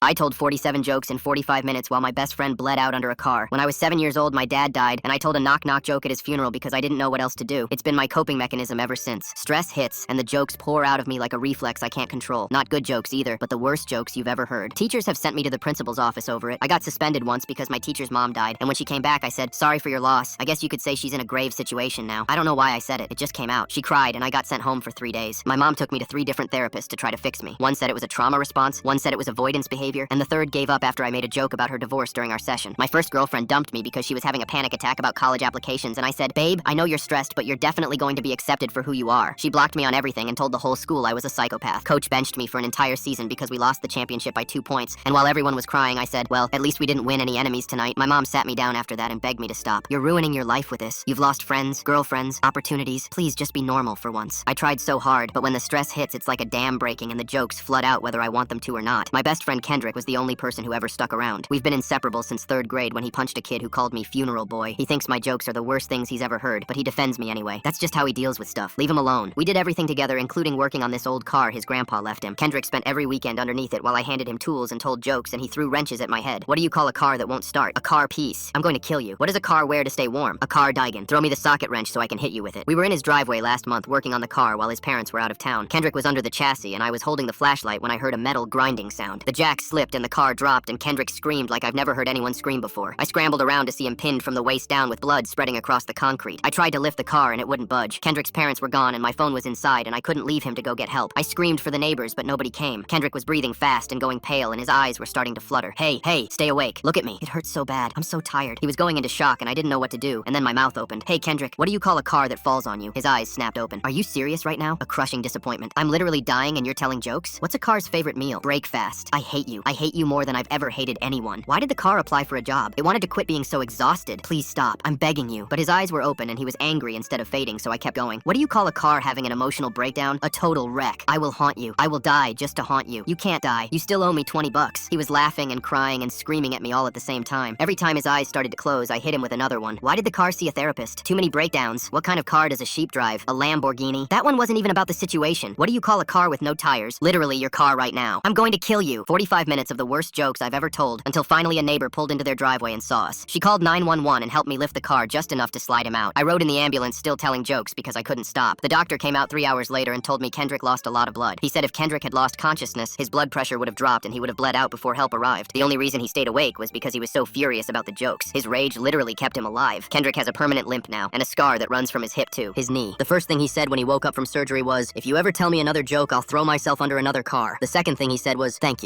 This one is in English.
I told 47 jokes in 45 minutes while my best friend bled out under a car. When I was 7 years old, my dad died, and I told a knock-knock joke at his funeral because I didn't know what else to do. It's been my coping mechanism ever since. Stress hits, and the jokes pour out of me like a reflex I can't control. Not good jokes either, but the worst jokes you've ever heard. Teachers have sent me to the principal's office over it. I got suspended once because my teacher's mom died, and when she came back, I said, "Sorry for your loss. I guess you could say she's in a grave situation now." I don't know why I said it. It just came out. She cried, and I got sent home for 3 days. My mom took me to 3 different therapists to try to fix me. One said it was a trauma response, one said it was avoidance behavior, and the third gave up after I made a joke about her divorce during our session. My first girlfriend dumped me because she was having a panic attack about college applications, and I said, "Babe, I know you're stressed, but you're definitely going to be accepted for who you are." She blocked me on everything and told the whole school I was a psychopath. Coach benched me for an entire season because we lost the championship by 2 points, and while everyone was crying, I said, "Well, at least we didn't win any enemies tonight." My mom sat me down after that and begged me to stop. "You're ruining your life with this. You've lost friends, girlfriends, opportunities. Please just be normal for once." I tried so hard, but when the stress hits, it's like a dam breaking and the jokes flood out whether I want them to or not. My best friend Kendrick was the only person who ever stuck around. We've been inseparable since 3rd grade when he punched a kid who called me funeral boy. He thinks my jokes are the worst things he's ever heard, but he defends me anyway. That's just how he deals with stuff. Leave him alone. We did everything together, including working on this old car his grandpa left him. Kendrick spent every weekend underneath it while I handed him tools and told jokes, and he threw wrenches at my head. What do you call a car that won't start? A car piece. I'm going to kill you. What does a car wear to stay warm? A car Daigen. Throw me the socket wrench so I can hit you with it. We were in his driveway last month working on the car while his parents were out of town. Kendrick was under the chassis, and I was holding the flashlight when I heard a metal grinding sound. The jack slipped and the car dropped, and Kendrick screamed like I've never heard anyone scream before. I scrambled around to see him pinned from the waist down with blood spreading across the concrete. I tried to lift the car and it wouldn't budge. Kendrick's parents were gone and my phone was inside and I couldn't leave him to go get help. I screamed for the neighbors, but nobody came. Kendrick was breathing fast and going pale and his eyes were starting to flutter. Hey, stay awake. Look at me. It hurts so bad. I'm so tired." He was going into shock and I didn't know what to do, and then my mouth opened. "Hey, Kendrick, what do you call a car that falls on you?" His eyes snapped open. "Are you serious right now?" A crushing disappointment. "I'm literally dying and you're telling jokes? What's a car's favorite meal?" "Break fast. I hate you. I hate you more than I've ever hated anyone. Why did the car apply for a job? It wanted to quit being so exhausted. Please stop. I'm begging you." But his eyes were open and he was angry instead of fading, so I kept going. "What do you call a car having an emotional breakdown? A total wreck. I will haunt you. I will die just to haunt you. You can't die. You still owe me $20. He was laughing and crying and screaming at me all at the same time. Every time his eyes started to close, I hit him with another one. "Why did the car see a therapist? Too many breakdowns. What kind of car does a sheep drive? A Lamborghini?" That one wasn't even about the situation. "What do you call a car with no tires? Literally your car right now. I'm going to kill you." 45 minutes of the worst jokes I've ever told, until finally a neighbor pulled into their driveway and saw us. She called 911 and helped me lift the car just enough to slide him out. I rode in the ambulance still telling jokes because I couldn't stop. The doctor came out 3 hours later and told me Kendrick lost a lot of blood. He said if Kendrick had lost consciousness, his blood pressure would have dropped and he would have bled out before help arrived. The only reason he stayed awake was because he was so furious about the jokes. His rage literally kept him alive. Kendrick has a permanent limp now, and a scar that runs from his hip to his knee. The first thing he said when he woke up from surgery was, "If you ever tell me another joke, I'll throw myself under another car." The second thing he said was, "Thank you."